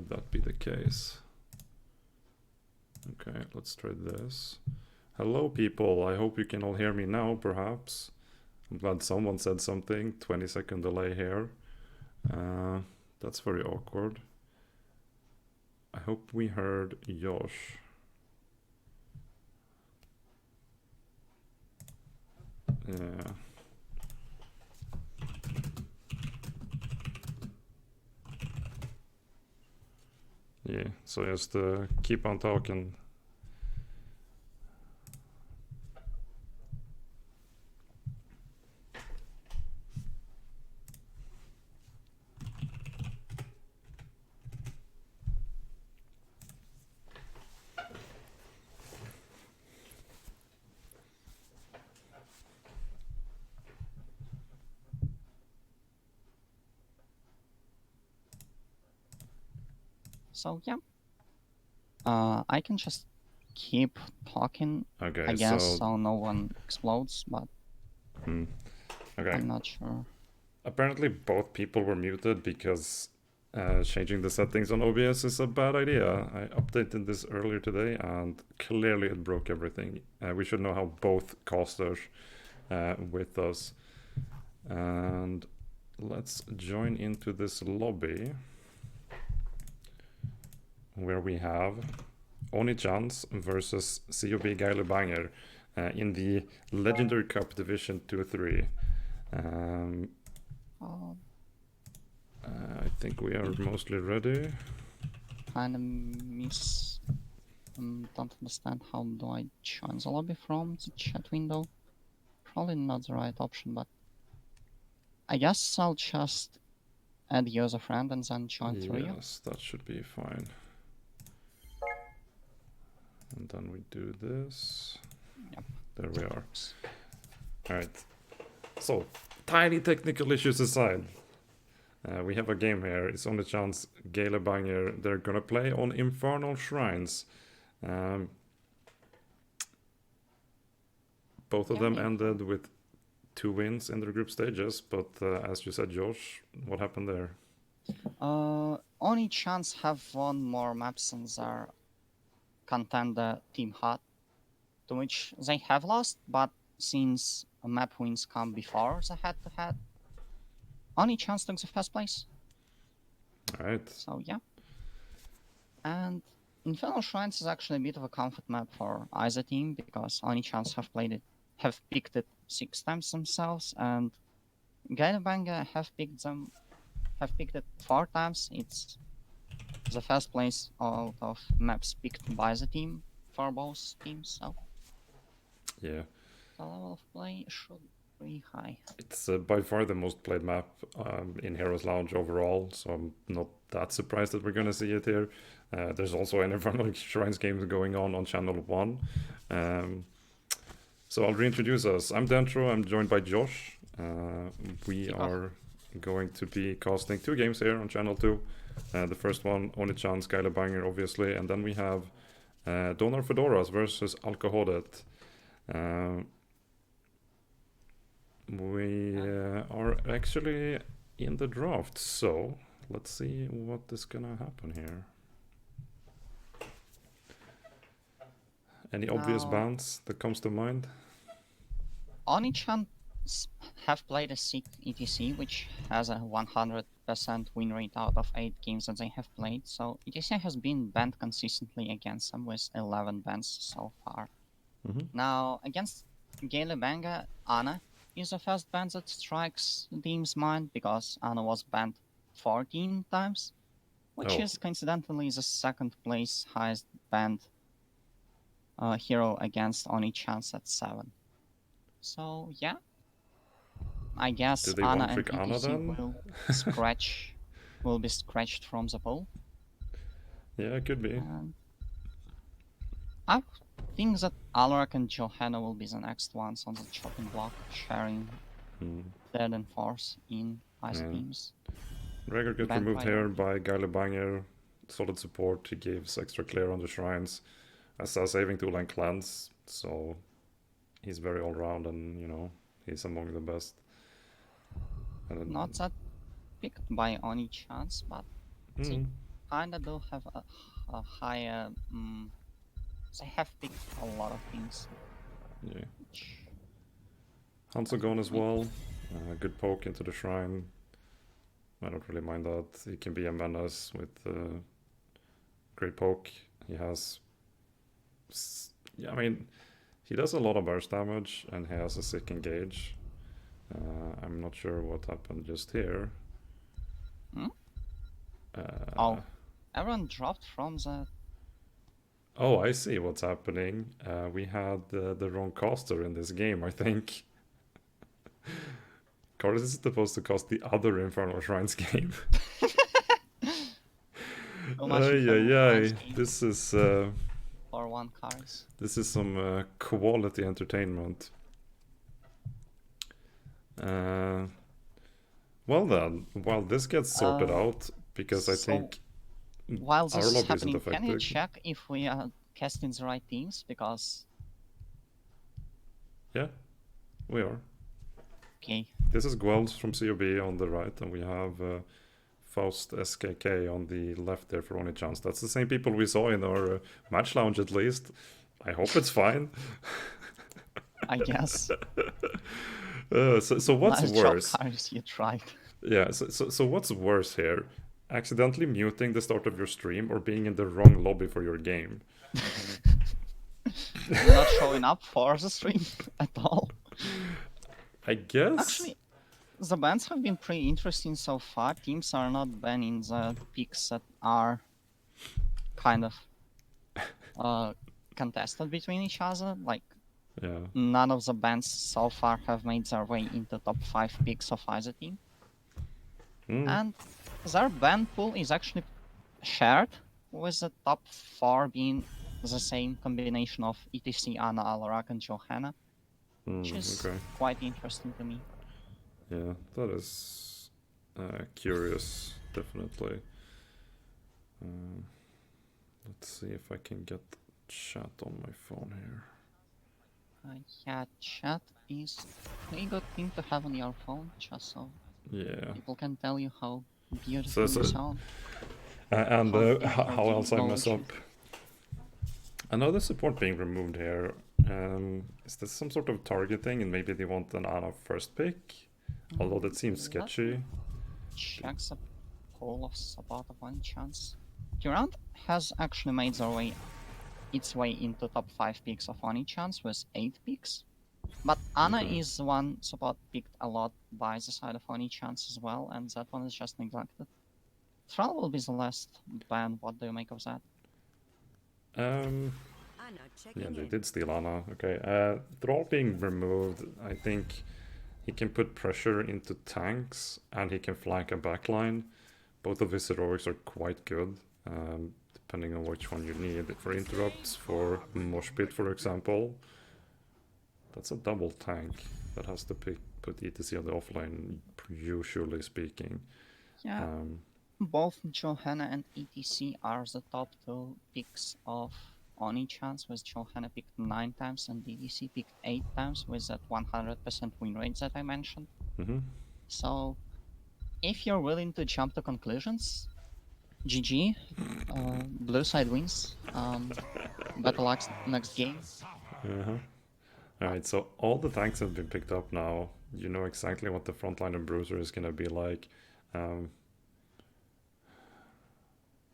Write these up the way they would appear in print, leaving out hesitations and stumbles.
would that be the case? Okay, let's try this. Hello people, I hope you can all hear me now, perhaps. I'm glad someone said something. 20-second delay here. That's very awkward. I hope we heard Yosh. Yeah. Yeah, so just keep on talking. So yeah, I can just keep talking, Okay, I guess, so no one explodes, but okay. I'm not sure. Apparently both people were muted because changing the settings on OBS is a bad idea. I updated this earlier today and clearly it broke everything. We should know how both casters with us. And let's join into this lobby where we have Oni-chans versus CoB Geile Banger in the Legendary Cup Division 2-3. I think we are mostly ready. Kind of don't understand how do I join the lobby from the chat window. Probably not the right option, but I guess I'll just add you as a friend and then join through you. Yes, that should be fine. And then we do this. Yep. There we are. Alright. So, tiny technical issues aside. We have a game here. It's on the chance Geile Banger. They're gonna play on Infernal Shrines. Both of them ended with 2 wins in their group stages, but as you said, Josh, what happened there? Oni-chans have won more maps than their contender Team Hot, to which they have lost, but since map wins come before the head-to-head, Oni-chans took the first place. Alright. So yeah. And Infernal Shrines is actually a bit of a comfort map for either team because Oni-chans have picked it 6 times themselves, and Geile have picked it 4 times. It's the first place out of maps picked by the team for both teams, so yeah, the level of play should be high. It's by far the most played map in Heroes Lounge overall, so I'm not that surprised that we're gonna see it here. There's also an Infernal Shrines game going on Channel 1. So I'll reintroduce us. I'm Dentro, I'm joined by Josh. We are going to be casting 2 games here on Channel 2. The first one, Oni-chans Geile Banger, obviously, and then we have Donar Fedoras versus Alcohodet. We are actually in the draft, so let's see what is gonna happen here. Any obvious bans that comes to mind? Oni-chans have played a sick ETC, which has a 100% win rate out of 8 games that they have played, so ETC has been banned consistently against them with 11 bans so far. Now, against Geile Banger, Ana is the first ban that strikes the team's mind because Ana was banned 14 times, which is coincidentally the 2nd place highest banned hero against Oni-chans at 7. So yeah, I guess Ana and ETC will be scratched from the pool. Yeah, it could be. And I think that Alrak and Johanna will be the next ones on the chopping block, sharing 3rd and 4th in ice teams. Gregor gets removed here by Geile Banger. Solid support, he gives extra clear on the shrines. As a saving tool and cleanse, so he's very all round and, you know, he's among the best. Not that picked by Oni-chans, but see. kinda do have a higher. They have picked a lot of things. Yeah. Which Hanzo doesn't gone as make- well. Good poke into the shrine. I don't really mind that. He can be a menace with great poke. He has. Yeah, I mean, he does a lot of burst damage and he has a sick engage. I'm not sure what happened just here. Hmm? Uh, Oh, everyone dropped from the. Oh, I see what's happening. We had the wrong caster in this game, I think. Cardis is supposed to cast the other Infernal Shrines game. So much Ay, Infernal ay, Shrines ay. game for one cars. This is some quality entertainment. Well then, while this gets sorted out, because I So, think while our this is lobby isn't happening, can you affected. check if we are casting the right teams? Because Yeah, we are. okay, This is Guelds from CoB on the right, and we have Faust SKK on the left there for Only Chance. That's the same people we saw in our match lounge at least. I hope it's fine. I guess. So what's Nice worse? job, Cars, you tried. Yeah, so what's worse here? Accidentally muting the start of your stream or being in the wrong lobby for your game? Not showing up for the stream at all. I guess. Actually, the bans have been pretty interesting so far. Teams are not banning the picks that are kind of contested between each other. Like, Yeah. none of the bans so far have made their way into top 5 picks of either team. And their ban pool is actually shared, with the top 4 being the same combination of ETC, Ana, Alarak, and Johanna, which is Okay. quite interesting to me. Yeah, that is curious, definitely. Let's see if I can get chat on my phone here. Yeah, chat is a pretty good thing to have on your phone, just so Yeah. people can tell you how beautiful So- you sound. And How how else I mess technology. up? Another support being removed here. Is this some sort of targeting and maybe they want an Ana first pick? Although that seems sketchy. Check the poll of support of one chance. Durant has actually made its way into top 5 picks of Oni Chance with 8 picks. But Ana Okay. is one support picked a lot by the side of Oni Chance as well, and that one is just neglected. Thrall will be the last ban. What do you make of that? Yeah, they did steal Ana. Okay. Thrall being removed, I think he can put pressure into tanks and he can flank a backline. Both of his heroics are quite good, depending on which one you need. For interrupts, for Mosh Pit, for example. That's a double tank that has to put ETC on the offline, usually speaking. Yeah, both Johanna and ETC are the top 2 picks of Oni Chance, with Johanna picked 9 times and ETC picked 8 times with that 100% win rate that I mentioned. So, if you're willing to jump to conclusions, GG, blue side wins. Better luck next game. Alright, so all the tanks have been picked up now. You know exactly what the frontline and bruiser is gonna be like.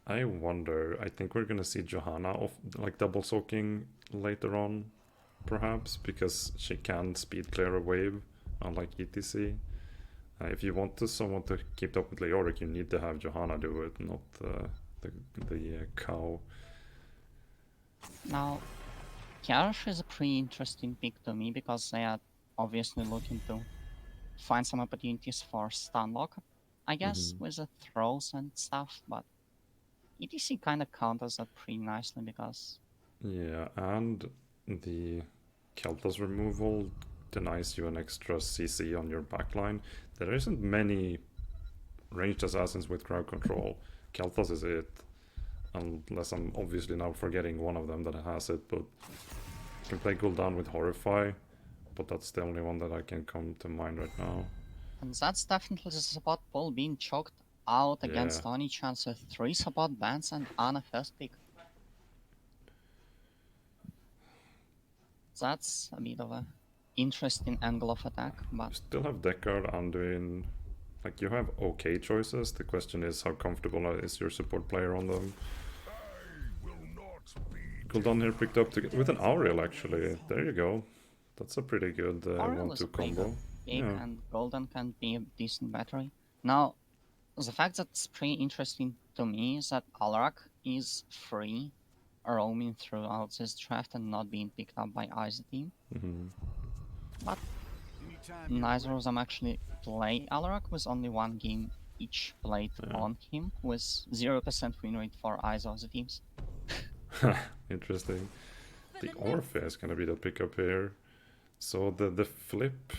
I wonder, I think we're gonna see Johanna off, like double soaking later on, perhaps, because she can speed clear a wave, unlike ETC. If you want someone to keep up with Leoric, you need to have Johanna do it, not the cow. Now, Kjash is a pretty interesting pick to me because they are obviously looking to find some opportunities for stun lock, I guess, with the throws and stuff, but ETC kind of counters that pretty nicely because... Yeah, and the Kelta's removal denies you an extra CC on your backline. There isn't many ranged assassins with crowd control. Keltas is it. Unless I'm obviously now forgetting one of them that has it, but you can play Gul'dan with Horrify, but that's the only one that I can come to mind right now. And that's definitely the support pool being choked out Yeah. against Oni chance with 3 support bands and Ana first pick. That's a bit of a interesting angle of attack, but You still have Deckard Anduin. Like, you have okay choices. The question is, how comfortable is your support player on them? Gul'dan here picked up with an Auriel, actually. There you go. That's a pretty good Auriel is a 1-2 pretty combo. good pick, Yeah. and Golden can be a decent battery. Now, the fact that's pretty interesting to me is that Alarak is free roaming throughout this draft and not being picked up by either team. Mm-hmm. But neither of them actually play Alarak, with only 1 game each played on him, with 0% win rate for either of the teams. Interesting. The Orphea is gonna be the pickup here. So the flip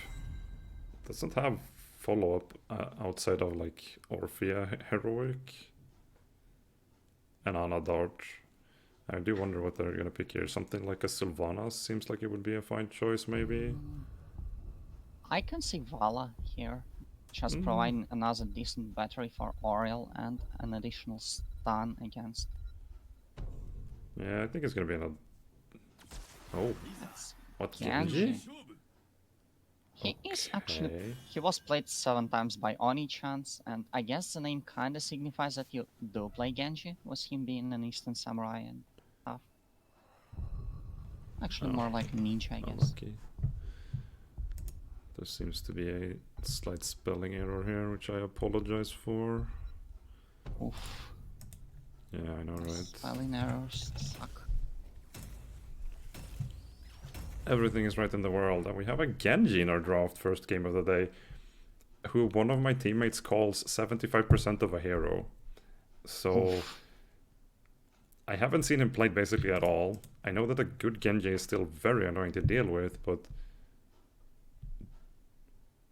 doesn't have follow-up outside of like Orphea Heroic and Ana Dart. I do wonder what they're gonna pick here. Something like a Sylvanas seems like it would be a fine choice, maybe. I can see Vala here, just providing another decent battery for Auriel and an additional stun against. Yeah, I think it's gonna be an. Oh, That's what Genji. Genji? He is actually. Okay. He was played 7 times by Oni chance, and I guess the name kinda signifies that you do play Genji, with him being an Eastern Samurai and stuff. Actually, more like a ninja, I guess. Unlucky. There seems to be a slight spelling error here, which I apologize for. Oof. Yeah, I know, right? Spelling errors suck. Everything is right in the world, and we have a Genji in our draft first game of the day, who one of my teammates calls 75% of a hero. So Oof. I haven't seen him played basically at all. I know that a good Genji is still very annoying to deal with, but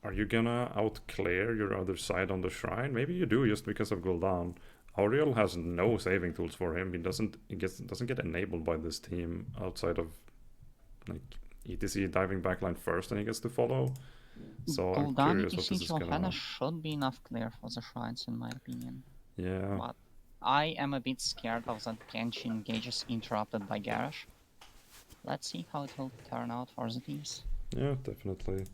are you gonna outclear your other side on the shrine? Maybe you do, just because of Gul'dan. Auriel has no saving tools for him. He doesn't get enabled by this team outside of like ETC diving backline first, and he gets to follow. So I'm Gul'dan curious what this is Johanna gonna. should be enough clear for the shrines, in my opinion. Yeah. But I am a bit scared of that Genji engages interrupted by Garrosh. Let's see how it will turn out for the teams. Yeah, definitely.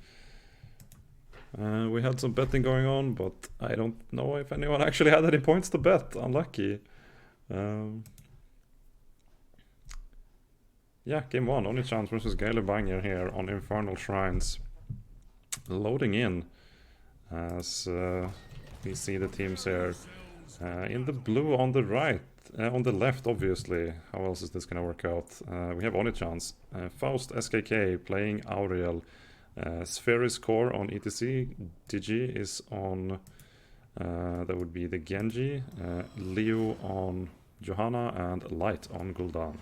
We had some betting going on, but I don't know if anyone actually had any points to bet. Unlucky. Yeah, game 1, Only Chance versus Geile Banger here on Infernal Shrines. Loading in as we see the teams here. In the blue on the right, on the left obviously. How else is this gonna work out? We have Only Chance. Faust SKK playing Auriel. Spheris Core on ETC, Digi is on, that would be the Genji, Liu on Johanna, and Light on Gul'dan.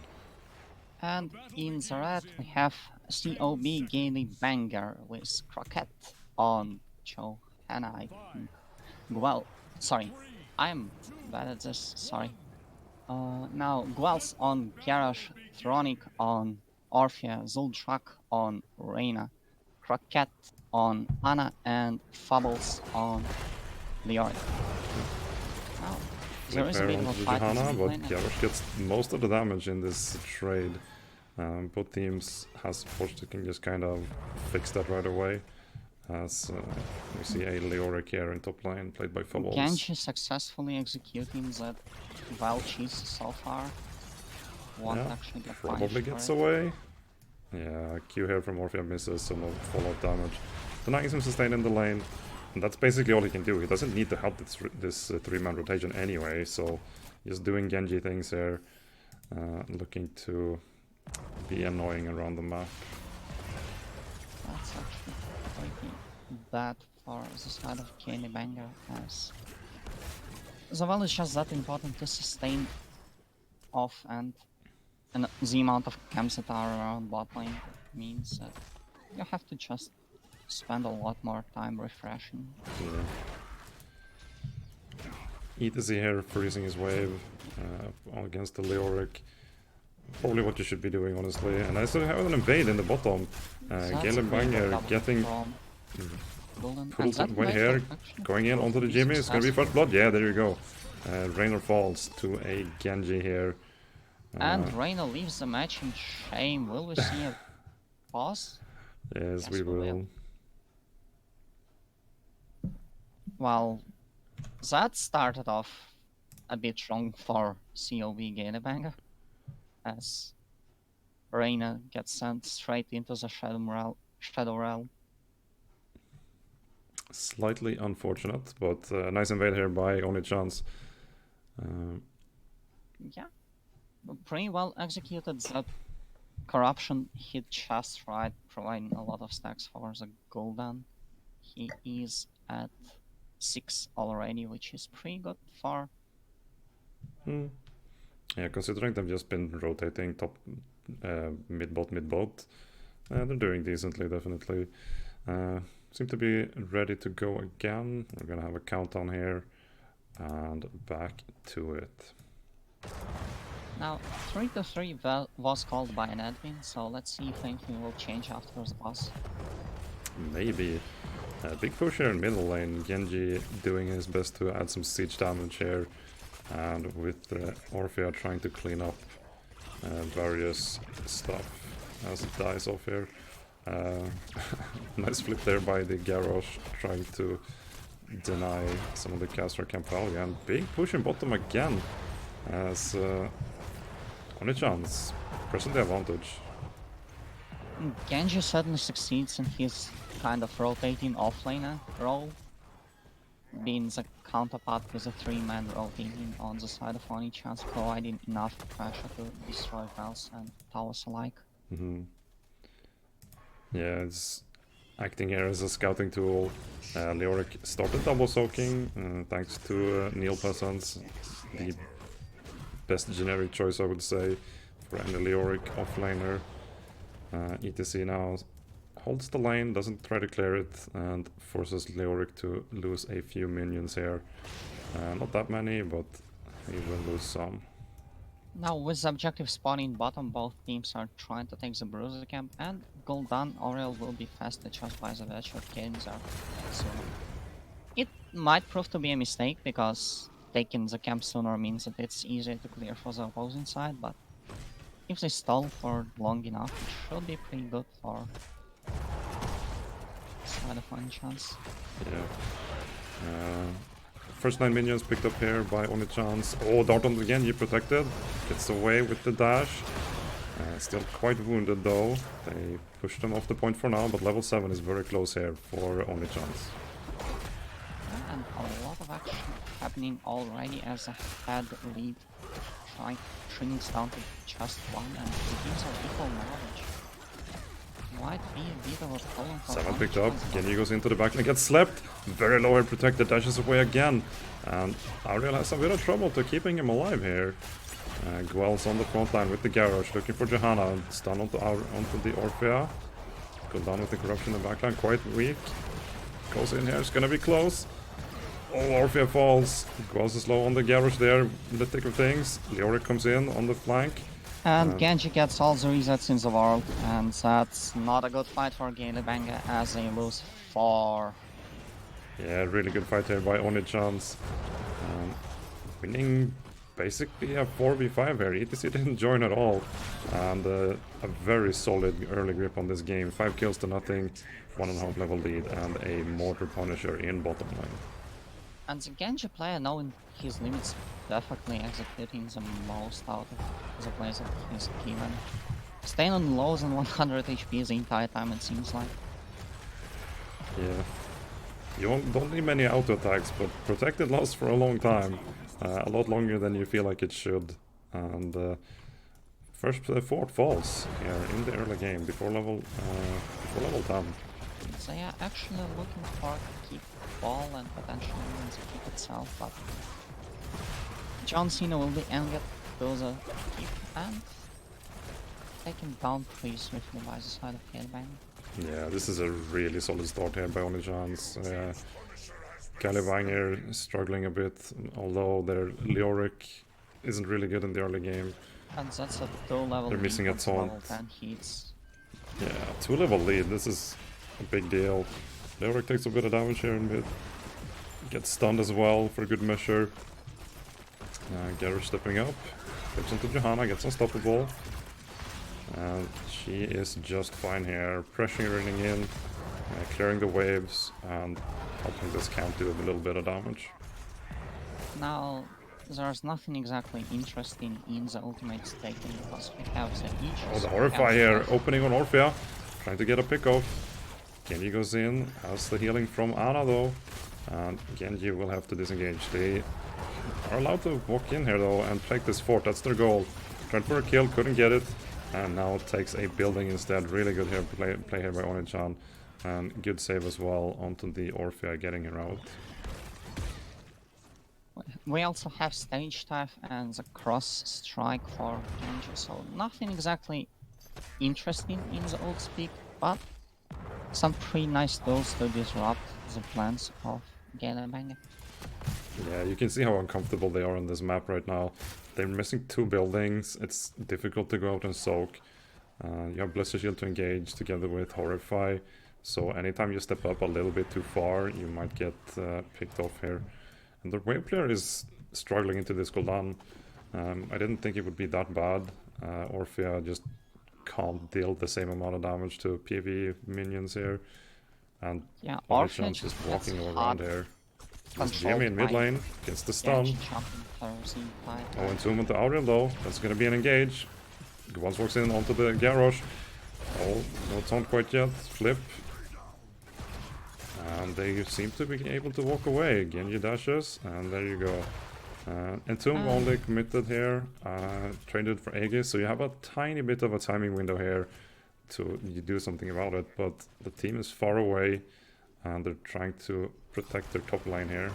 And in the red we have CoB Geile Banger with Croquette on Johanna, I think. Well, sorry, I'm bad at this, sorry. Now, Guels on Garrosh, Thronic on Orphea, Zuldrak on Reyna, Croquette on Ana, and Fubbles on Leoric. Now, there is a bit of a fight in Johanna, the but lane. Jarosh gets most of the damage in this trade. Both teams have supports that can just kind of fix that right away. As we see a Leoric here in top lane, played by Fubbles. Genji successfully executing that wild cheese so far. Won't actually get probably punished gets for it. away. Yeah, Q here from Orphea misses, so no follow-up damage. Denying some sustain in the lane, and that's basically all he can do. He doesn't need to help this 3-man rotation anyway, so just doing Genji things here, looking to be annoying around the map. That's actually pretty bad for the side of Geile Banger, as the well is just that important to sustain off, and the amount of camps that are around bot lane means that you have to just spend a lot more time refreshing. Yeah. ETC here freezing his wave against the Leoric. Probably what you should be doing, honestly. And I still have an invade in the bottom. Geile Banger getting... Golden. Full And that way might here, actually going in prove onto to the be Jimmy. It's gonna be first successful. blood. Yeah, there you go. Rainer falls to a Genji here. And Reina leaves the match in shame. Will we see a pause? Yes, we will. Well, that started off a bit wrong for CoB Geile, as Reina gets sent straight into the Shadow Realm. Slightly unfortunate, but nice invade here by Only Chance. Yeah, pretty well executed. That corruption hit just right, providing a lot of stacks for the Golden. He is at 6 already, which is pretty good for... Yeah, considering they've just been rotating top mid bot, they're doing decently, definitely. Seem to be ready to go again. We're gonna have a countdown here and back to it. Now, 3-3 was called by an admin, so let's see if anything will change after the boss. Maybe. Big push here in middle lane. Genji doing his best to add some siege damage here. And with Orphea trying to clean up various stuff as it dies off here. Nice flip there by the Garrosh, trying to deny some of the caster Campbell. And big push in bottom again, as Only Chance pressing the advantage. Genji suddenly succeeds in his kind of rotating offlaner role, being the counterpart with a 3-man rotating on the side of Only Chance, providing enough pressure to destroy bells and towers alike. Yeah, it's acting here as a scouting tool. Leoric started double soaking thanks to Neil Peasants, the best generic choice I would say for any Leoric offlaner. ETC now holds the lane, doesn't try to clear it, and forces Leoric to lose a few minions here. Not that many, but he will lose some. Now, with the objective spawning bottom, both teams are trying to take the Bruiser camp, and Gul'dan Auriel will be fasted just by the virtue of getting there. So it might prove to be a mistake, because taking the camp sooner means that it's easier to clear for the opposing side, but if they stall for long enough, it should be pretty good for side of Only Chance. Yeah. First 9 minions picked up here by Only Chance. Oh, Dart on again, you protected. Gets away with the dash. Still quite wounded though. They pushed him off the point for now, but level 7 is very close here for Only Chance. Yeah, and a lot of action happening already as a head lead shrinks down to just 1, and the teams are equal knowledge. Might be a bit of a problem for 7 Only picked up. Chance, Genji goes into the back and gets slept. Very low here, protected, dashes away again. And Auriel has a bit of trouble to keeping him alive here. Guel's on the front line with the Garrosh, looking for Johanna. Stun onto the Orphea. Go down with the corruption in the backline, quite weak. Goes in here, it's gonna be close. Oh, Orphea falls. Guel's is low on the Garrosh there, in the thick of things. Leoric comes in on the flank. And Genji gets all the resets in the world, and that's not a good fight for Geile as they lose 4. Yeah, really good fight here by Only Chance. Winning basically a 4v5 here. ETC didn't join at all. And a very solid early grip on this game. 5 kills to nothing, 1.5 level lead, and a Mortar Punisher in bottom lane. And the Genji player, knowing his limits, perfectly executing the most out of the plays that he's given. Staying on lows and 100 HP the entire time, it seems like. Yeah. You don't need many auto attacks, but protected lasts for a long time. A lot longer than you feel like it should. And first fort falls here in the early game before level 10. They are actually looking for a keep ball and potentially win the keep itself, but John Cena will be ended to the keep and taken down pretty swiftly by the side of Headbang. Yeah, this is a really solid start here by Only Chance. Caliban here struggling a bit, although their Leoric isn't really good in the early game. And that's a 2-level They're missing a taunt. level 10 hits. Yeah, 2-level lead, this is a big deal. Leoric takes a bit of damage here in mid. Gets stunned as well for good measure. Garrosh stepping up. Flips into Johanna, gets unstoppable. And she is just fine here. Pressuring in, clearing the waves, and helping this camp do a little bit of damage. Now, there's nothing exactly interesting in the ultimate staking because we have the Aegis. Oh, the Horrify here, opening on Orphea. Trying to get a pick off. Genji goes in, has the healing from Ana though. And Genji will have to disengage. They are allowed to walk in here though and take this fort. That's their goal. Tried for a kill, couldn't get it. And now takes a building instead. Really good here play here by Oni-chan. And good save as well onto the Orphea, getting her out. We also have stage dive and the cross strike for Genji, so nothing exactly interesting in the old speak, but some pretty nice tools to disrupt the plans of Geile. Yeah, you can see how uncomfortable they are on this map right now. They're missing 2 buildings. It's difficult to go out and soak. You have Blister Shield to engage together with Horrify. So anytime you step up a little bit too far, you might get picked off here. And the wave player is struggling into this Gul'dan. I didn't think it would be that bad. Orphea just can't deal the same amount of damage to PvE minions here. And yeah, Orphea just walking around here. Jimmy in mid lane gets the stun. Oh, Entombment to Auriel though. That's gonna be an engage. Once walks in onto the Garrosh. Oh, no taunt quite yet. Flip. And they seem to be able to walk away. Genji dashes, and there you go. Entomb only committed here. Traded for Aegis, so you have a tiny bit of a timing window here to do something about it. But the team is far away, and they're trying to protect their top line here.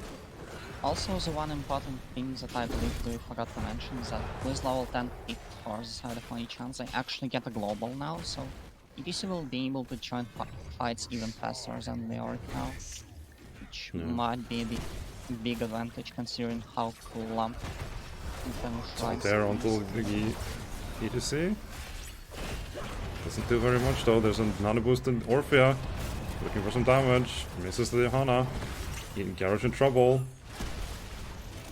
Also, the one important thing that I believe we forgot to mention is that with level 10 pick for the side of any chance, they actually get a global now, so EDC will be able to join fights even faster than they are now, which might be a big advantage considering how clump there onto the EDC. Doesn't do very much though. There's a nano boosted Orphea looking for some damage. Misses the Johanna. Garrosh in trouble.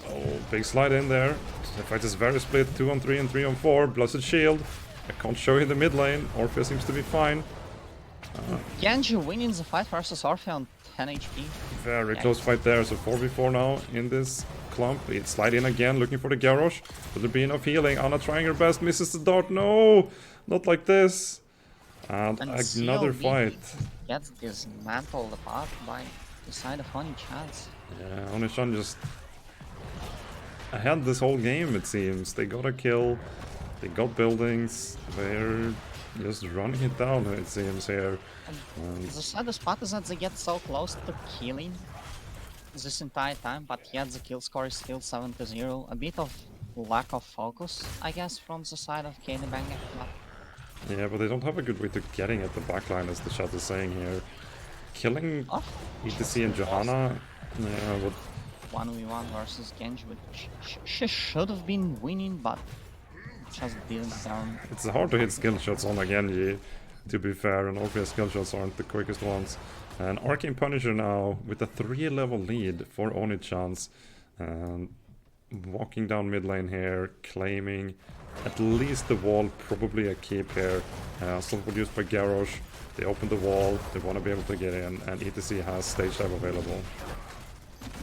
Oh, big slide in there. The fight is very split. 2-on-3 and 3-on-4. Blessed Shield. I can't show you the mid lane. Orphea seems to be fine. Genji winning the fight versus Orphea on 10 HP. Very close fight there. So 4v4 now in this clump. It slide in again, looking for the Garrosh. Will there be enough healing? Ana trying her best, misses the dart. No! Not like this. And another fight. Gets dismantled apart by the side of Oni-chan's. Yeah, Oni-chan just ahead this whole game, it seems. They got a kill. They got buildings. They're just running it down, it seems, here. And the saddest part is that they get so close to killing this entire time, but yet the kill score is still 7-0. A bit of lack of focus, I guess, from the side of Geile. Yeah, but they don't have a good way to getting at the backline, as the chat is saying here. Killing ETC and Johanna, yeah, but 1v1 versus Genji, which she should have been winning, but just didn't down. It's hard to hit skill shots on a Genji, to be fair, and obvious skill shots aren't the quickest ones. And Arcane Punisher now with a 3-level lead for Oni-chan's, and walking down mid lane here, claiming at least the wall, probably a keep here. Still produced by Garrosh. They open the wall, they want to be able to get in, and ETC has stage dive available.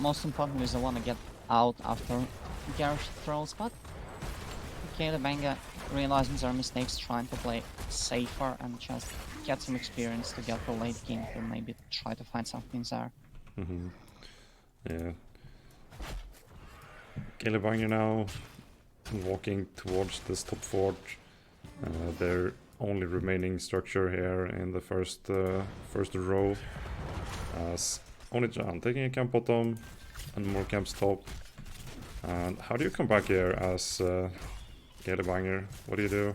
Most importantly is they want to get out after Garrosh throws, but Geile realizing their mistakes, trying to play safer and just get some experience to get the late game to maybe try to find something there. Yeah. Geile now walking towards this top fort. Their only remaining structure here in the first row. As Oni-chan taking a camp bottom and more camps top. And how do you come back here as Geile? What do you do?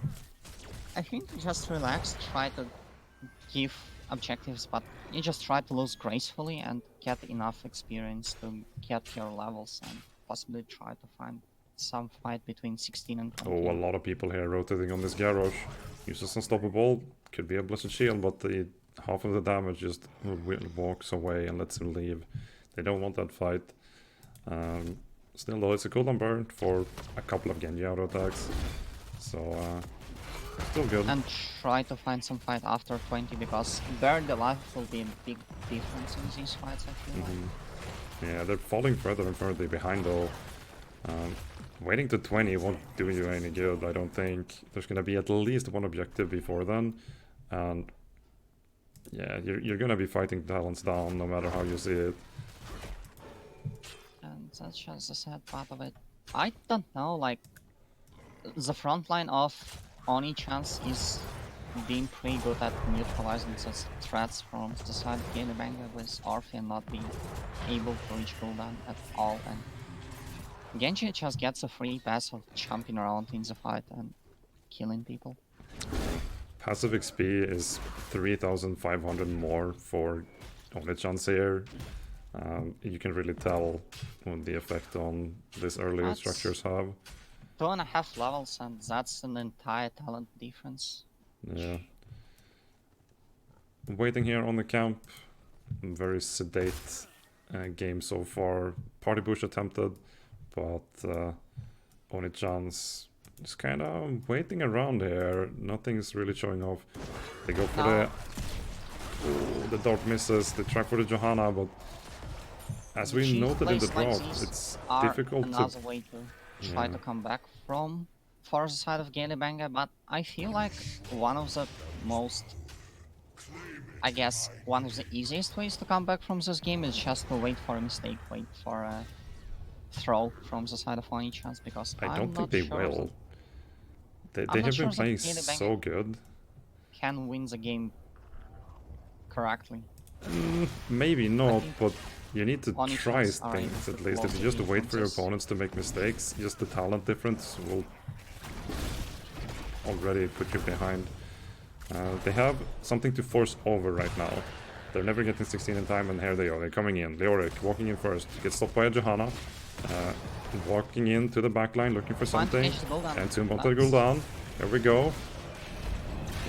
I think you just relax, try to give objectives, but you just try to lose gracefully and get enough experience to get your levels and possibly try to find some fight between 16 and 20. Oh, a lot of people here rotating on this Garrosh. Uses Unstoppable. Could be a Blessed Shield, but the half of the damage just walks away and lets him leave. They don't want that fight. Still though, it's a cooldown burn for a couple of Genji auto attacks. So, still good. And try to find some fight after 20 because burn the life will be a big difference in these fights, I feel like. Yeah, they're falling further and further behind though. Waiting to 20 won't do you any good, I don't think. There's gonna be at least one objective before then. And yeah, you're gonna be fighting talents down no matter how you see it. And that's just the sad part of it. I don't know, like, the front line of Oni Chance is being pretty good at neutralizing such threats from the side of Geile with Orphan not being able to reach cooldown at all, and Genji just gets a free pass of jumping around in the fight and killing people. Passive XP is 3,500 more for only chance here. You can really tell what the effect on these earlier structures have. 2.5 levels, and that's an entire talent difference. Yeah. Waiting here on the camp. Very sedate game so far. Party push attempted, but only chance is kind of waiting around here. Nothing's really showing off. They go for the dart misses. They try for the Johanna, but as we noted in the drop, it's difficult another way to try to come back from for the side of Geile, but I feel like one of the most, I guess, one of the easiest ways to come back from this game is just to wait for a mistake, wait for a throw from the side of Oni Chance, because I don't think they will. They have been playing so good. Can win the game correctly. Maybe not, but you need to try things at least. If you just wait for your opponents to make mistakes, just the talent difference will already put you behind. They have something to force over right now. They're never getting 16 in time, and here they are. They're coming in. Leoric walking in first. Gets stopped by a Johanna. Walking into the backline, looking for something. And soon to go down. There we go.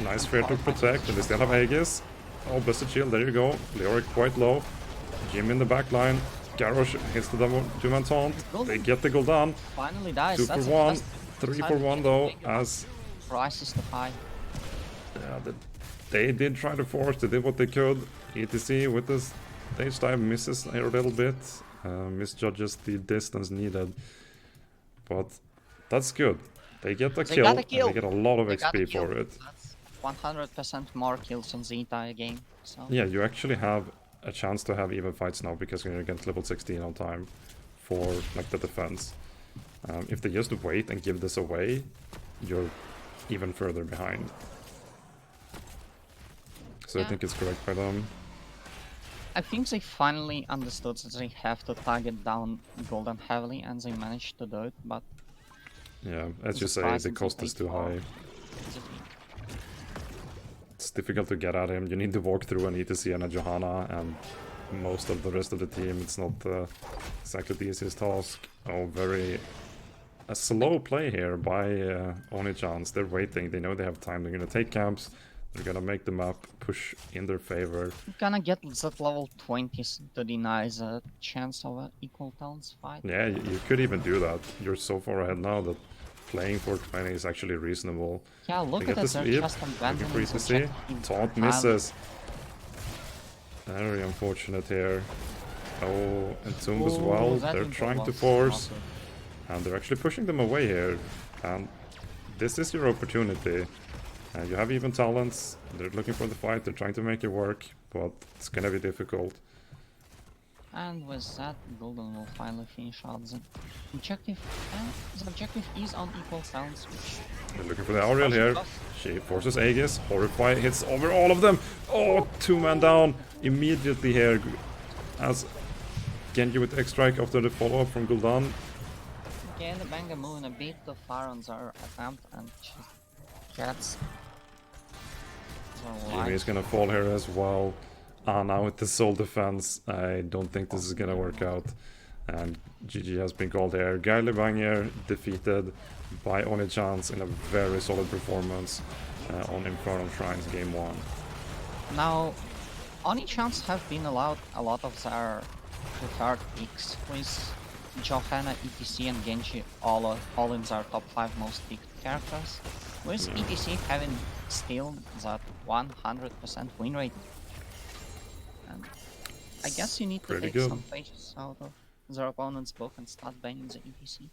Nice fair to protect, and they still have Aegis. Oh, busted shield, there you go. Leoric quite low. Jim in the backline. Garrosh hits the two-man taunt. They get the Gul'dan. Finally dies. 2 for 1. 3 for 1 though, as... Price is too high. Yeah, they did try to force, they did what they could. ETC with the stage dive misses a little bit. Misjudges the distance needed. But that's good. They get a kill, and they get a lot of XP for it. That's 100% more kills in the entire game. So. Yeah, you actually have a chance to have even fights now because you're against level 16 on time for like the defense. If they just wait and give this away, you're even further behind. So I think it's correct by them. I think they finally understood that they have to target down Golden heavily, and they managed to do it, but... Yeah, as you say, the cost is too high. It's difficult to get at him. You need to walk through an ETC and a Johanna, and most of the rest of the team, it's not exactly the easiest task. Oh, a slow play here by Oni-chance. They're waiting, they know they have time, they're gonna take camps, they're gonna make the map push in their favor. You're gonna get that level 20s to deny the chance of an equal talents fight. Yeah, you could even do that. You're so far ahead now that playing for 20 is actually reasonable. Yeah, look at that, they're just abandoning the see. Taunt misses. Very unfortunate here. Oh, and Zoom as well. They're trying to force. And they're actually pushing them away here. And this is your opportunity. And you have even talents. They're looking for the fight. They're trying to make it work. But it's gonna be difficult. And with that, Golden will finally finish out the objective. And the objective is on equal talents. They're looking for the Auriel here. She forces Aegis. Horrify hits over all of them. Oh, 2-man down immediately here. As Genji with X-Strike after the follow-up from Gul'dan. Again, the Banger moving a bit too far on their attempt, and she gets Jimmy is gonna fall here as well. Now with the soul defense, I don't think this is gonna work out. And GG has been called here. Geile Banger defeated by Oni-chance in a very solid performance on Infernal Shrines Game 1. Now, Oni chance have been allowed a lot of their preferred picks, with Johanna, ETC, and Genji all in their top 5 most picked characters, with Yeah, ETC having still that 100% win rate. And I it's guess you need to pretty take good. some pages out of their opponent's book and start banning the ETC.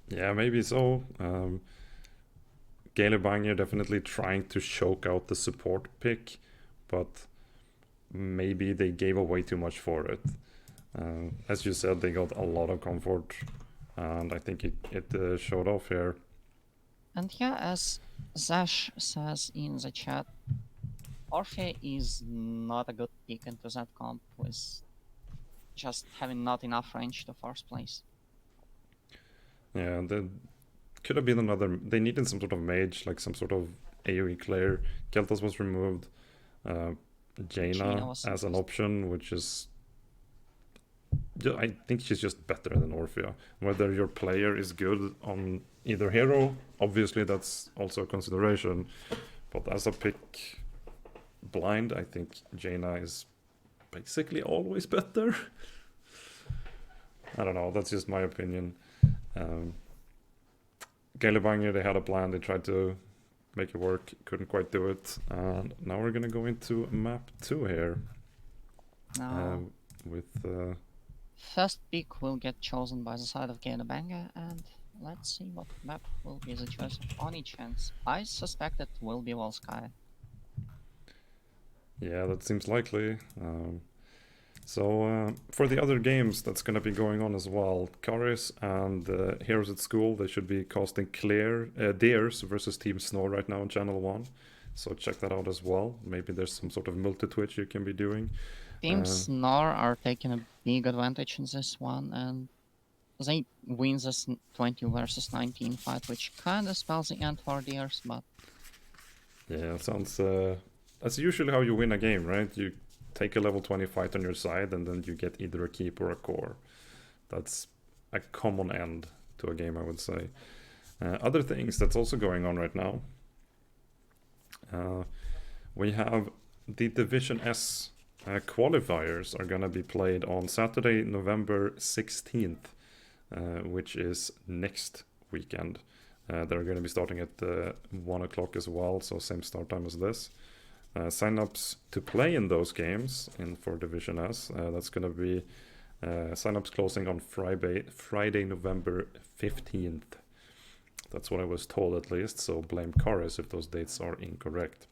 Yeah, maybe so. Geile definitely trying to choke out the support pick, but maybe they gave away too much for it. As you said, they got a lot of comfort, and I think it showed off here. And yeah, as Zash says in the chat, Orphe is not a good pick into that comp with just having not enough range to first place. Yeah, there could have been another. They needed some sort of mage, like some sort of AoE clear. Keltas was removed. Uh, Jaina Jaina was as an interesting. option, which is I think she's just better than Orphea. Whether your player is good on either hero, obviously that's also a consideration. But as a pick blind, I think Jaina is basically always better. I don't know, that's just my opinion. Um, Gale they had a plan, they tried to make it work, couldn't quite do it. And now we're gonna go into map 2 here. Now, With first pick will get chosen by the side of Geile, and let's see what map will be the choice of Oni chance. I suspect it will be Volskaya. yeah, that seems likely. So for the other games that's going to be going on as well, Karis and Heroes at School, they should be casting Dares versus Team Snow right now on Channel 1. So check that out as well. Maybe there's some sort of multi-twitch you can be doing. Team Snor are taking a big advantage in this one, and they win this 20 versus 19 fight, which kinda spells the end for theirs, but Yeah, it sounds... that's usually how you win a game, right? You take a level 20 fight on your side and then you get either a keep or a core. That's a common end to a game, I would say. Other things that's also going on right now. We have the Division S qualifiers are going to be played on Saturday, November 16th, which is next weekend. They're going to be starting at 1 o'clock as well, so same start time as this. Sign-ups to play in those games for Division S, that's going to be sign-ups closing on Friday, November 15th. That's what I was told at least, so blame Karis if those dates are incorrect.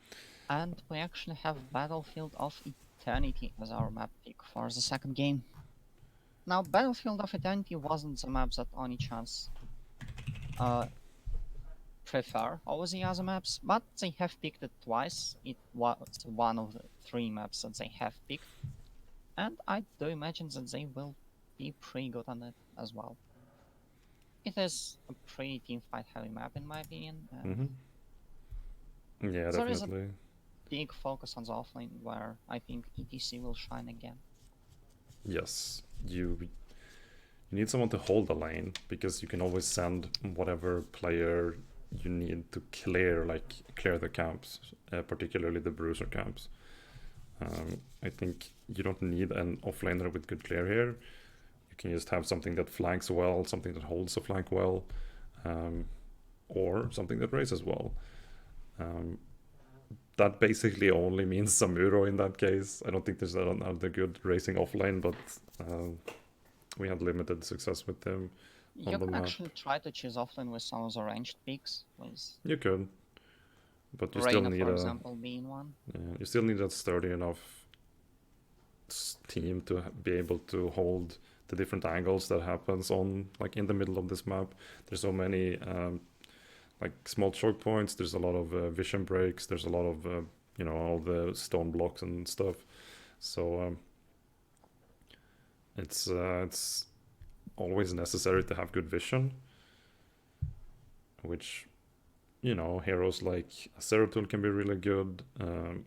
and we actually have Battlefield of Eternity as our map pick for the second game. Now, Battlefield of Eternity wasn't the map that Oni Chance prefer over the other maps, but they have picked it twice. It was one of the 3 maps that they have picked, and I do imagine that they will be pretty good on it as well. It is a pretty teamfight heavy map in my opinion, and Yeah, there is a definitely. big focus on the offlane where I think ETC will shine again. Yes, you need someone to hold the lane because you can always send whatever player you need to clear the camps, particularly the bruiser camps. I think you don't need an offlaner with good clear here. You can just have something that flanks well, something that holds a flank well, or something that races well. That basically only means Samuro in that case. I don't think there's another good racing offlane, but we had limited success with them. You the can map. actually try to choose offlane with some of the ranged picks, with You could, but you still Reyna, need for example, being one. you still need a sturdy enough team to be able to hold the different angles that happens on in the middle of this map. There's so many small choke points. There's a lot of vision breaks. There's a lot of all the stone blocks and stuff. So it's always necessary to have good vision, which heroes like Zeratul can be really good.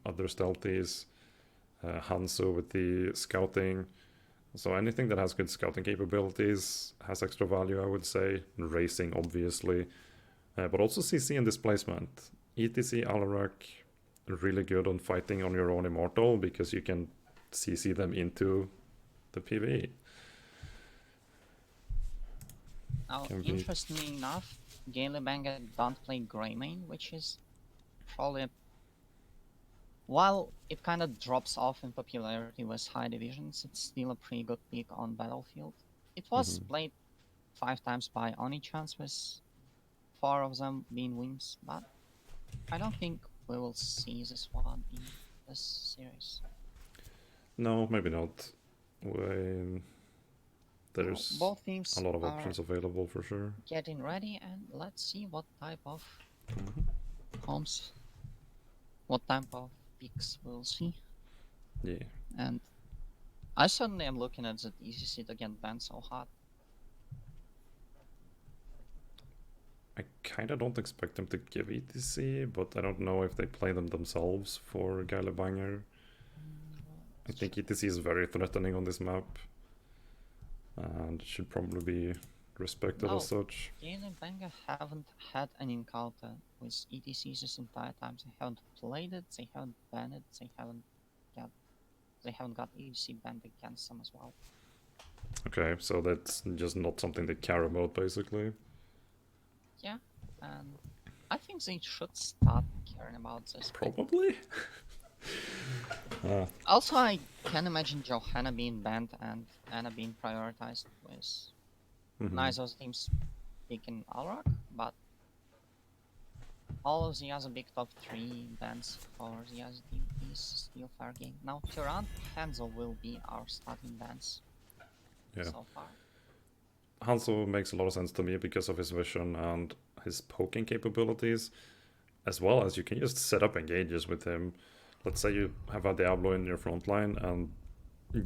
Other stealthies, Hanzo with the scouting. So anything that has good scouting capabilities has extra value, I would say. Racing, obviously, but also CC and displacement. ETC, Alarak, really good on fighting on your own immortal because you can CC them into the PvE. Now, Can be interestingly enough, Geile don't play Greymane, which is probably, while it kind of drops off in popularity with high divisions, it's still a pretty good pick on Battlefield. It was played 5 times by Oni-chance, with 4 of them being wins, but I don't think we will see this one in this series. No, maybe not. There's Both teams a lot of are options available for sure. getting ready, and let's see what type of homes, what type of picks we'll see. Yeah. And I certainly am looking at the ECC to get banned so hard. I kind of don't expect them to give ETC, but I don't know if they play them themselves for Geile Banger. I think ETC is very threatening on this map and should probably be respected as such. Geile Banger haven't had an encounter with ETC this entire time. They haven't played it, they haven't banned it, they haven't got ETC banned against them as well. Okay, so that's just not something they care about, basically. Yeah, and I think they should start caring about this. Probably. Also, I can imagine Johanna being banned and Anna being prioritized, with neither of teams picking Alrak, but all of the other big top 3 bans for the other team is still fair game. Now, Tyrann, Hanzo will be our starting bans so far. Hanzo makes a lot of sense to me because of his vision and his poking capabilities, as well as you can just set up engages with him. Let's say you have a Diablo in your front line and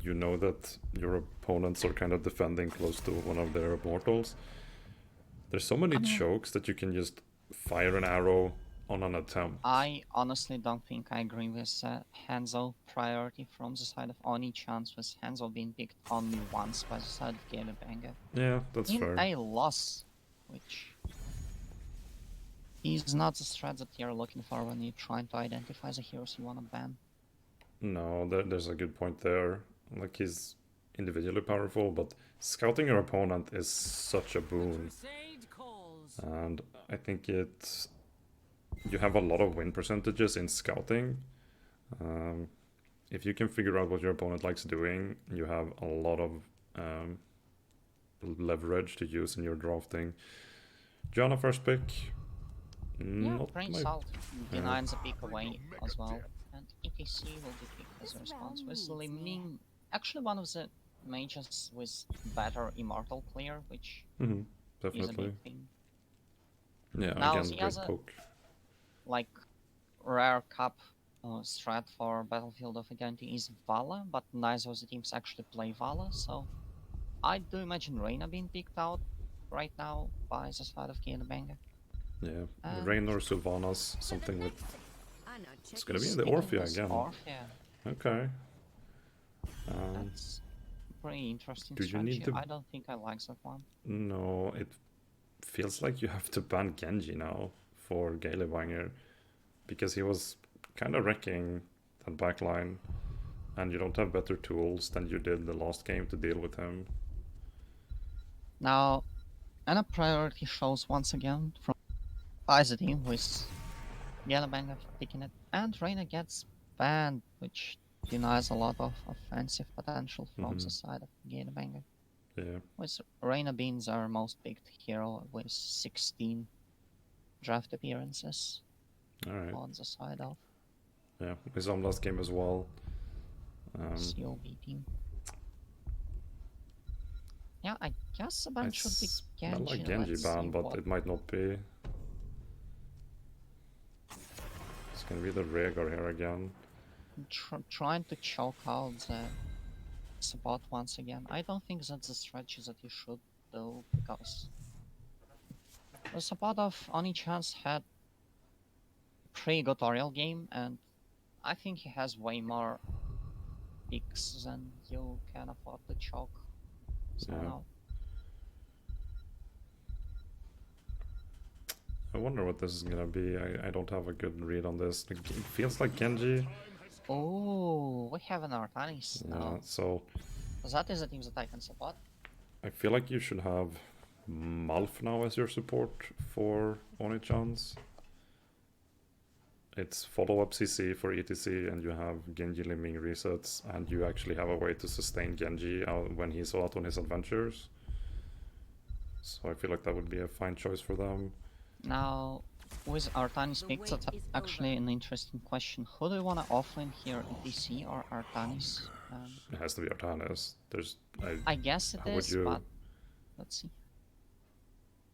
you know that your opponents are kind of defending close to one of their immortals. There's so many chokes that you can just fire an arrow on an attempt. I honestly don't think I agree with Hanzo priority from the side of Oni-chance, with Hanzo being picked only once by the side of Geile Banger. Yeah, that's fair. In a loss, which is not the strat that you're looking for when you're trying to identify the heroes you want to ban. No, there's a good point there. Like, he's individually powerful, but scouting your opponent is such a boon. And I think you have a lot of win percentages in scouting. If you can figure out what your opponent likes doing, you have a lot of leverage to use in your drafting. Joanna first pick. Yeah, Brain Salt denies a pick away as well. And ETC will be picked as a response, with Liming actually one of the mages with better immortal clear, which is a big thing. Yeah, now again, great poke. Like, rare cap strat for Battlefield of Identity is Vala, but neither of the teams actually play Vala, so I do imagine Reyna being picked out right now by the side of Geile Banger. Yeah, Reyna or Sylvanas, something with... It's gonna be in the Orphea again. Orphea. Okay. That's pretty interesting strategy. I don't think I like that one. No, it feels like you have to ban Genji now for Geile Banger, because he was kind of wrecking that backline, and you don't have better tools than you did the last game to deal with him. Now, Anna priority shows once again from the team, with Geile Banger picking it, and Reyna gets banned, which denies a lot of offensive potential from the side of Geile Banger. Yeah. With Reyna being our most picked hero with 16 draft appearances on the side of. Yeah, we saw him last game as well. CoB team. Yeah, I guess the ban should be Genji. I like Genji ban, but it might not be. It's gonna be the Rhaegar here again. Trying to choke out the support once again. I don't think that's the strategy that you should do, because the support of Oni-chance had a pretty good Oriel game, and I think he has way more picks than you can afford to choke. So yeah. now. wonder what this is gonna be. I don't have a good read on this. It feels like Genji. Oh, we have an Artanis Yeah, now. so That is the team that I can support. I feel like you should have Malf now as your support for Oni-chan's. It's follow-up CC for ETC, and you have Genji Liming resets, and you actually have a way to sustain Genji when he's out on his adventures. So I feel like that would be a fine choice for them. Now, with Artanis picked, that's actually an interesting question. Who do you want to offlane here, ETC or Artanis? It has to be Artanis. I guess it how would is, you- but let's see.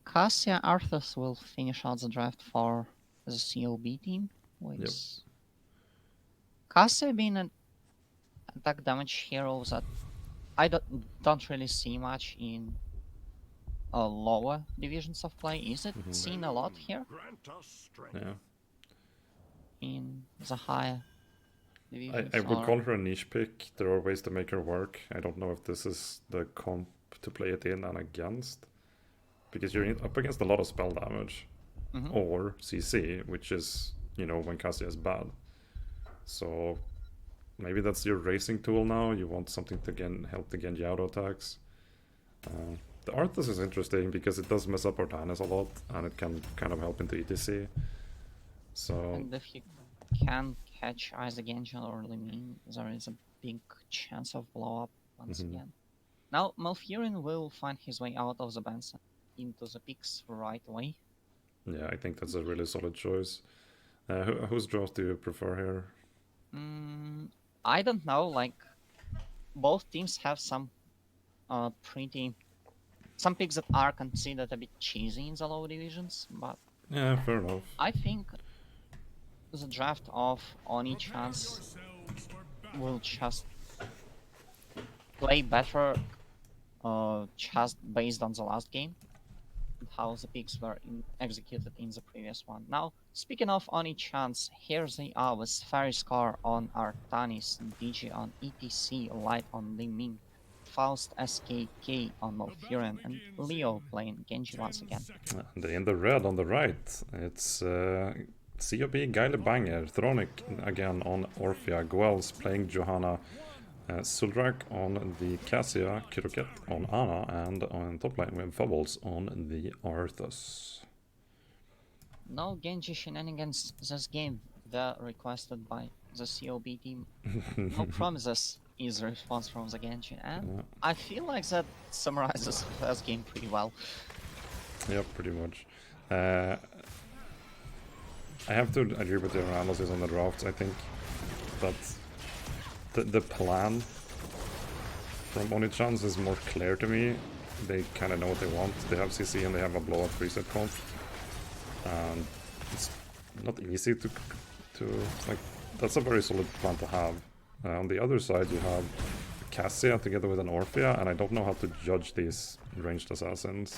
Cassia Arthas will finish out the draft for the CoB team, with Cassia being an attack damage hero that I don't really see much in lower divisions of play. Is it seen a lot here Yeah. in the higher divisions? I would call her a niche pick. There are ways to make her work. I don't know if this is the comp to play it in and against. Because you're up against a lot of spell damage. Or CC, which is, when Cassia is bad. So maybe that's your racing tool now. You want something to help the Genji auto attacks. The Arthas is interesting because it does mess up Artanis a lot, and it can kind of help into ETC. So And if you can catch either Genji or Limin, there is a big chance of blow up once again. Now, Malfurion will find his way out of the Benson into the picks right away. yeah, I think that's a really solid choice. Whose draws do you prefer here? I don't know, like, both teams have some some picks that are considered a bit cheesy in the low divisions, but Yeah, fair enough. I think the draft of Oni-chan's will just play better just based on the last game and how the picks were executed in the previous one. Now, speaking of Oni-chan's, here they are with Fariscar on Artanis, DG on ETC, Light on Liming, Faust SKK on Malfurion, and Leo playing Genji once again. In the red on the right, it's CoB Geile Banger, Thronic again on Orphea, Guels playing Johanna, Sulrak on the Cassia, Kiroket on Ana, and on top lane we have Fubbles on the Arthas. No Genji shenanigans this game. They're requested by the CoB team. No promises is the response from the Genji, and I feel like that summarizes the first game pretty well. Yeah, pretty much. I have to agree with your analysis on the drafts. I think that the plan from Oni-chan's is more clear to me. They kind of know what they want. They have CC and they have a blow-up reset comp. And it's not easy to like, that's a very solid plan to have. On the other side you have Cassia together with an Orphea, and I don't know how to judge these ranged assassins.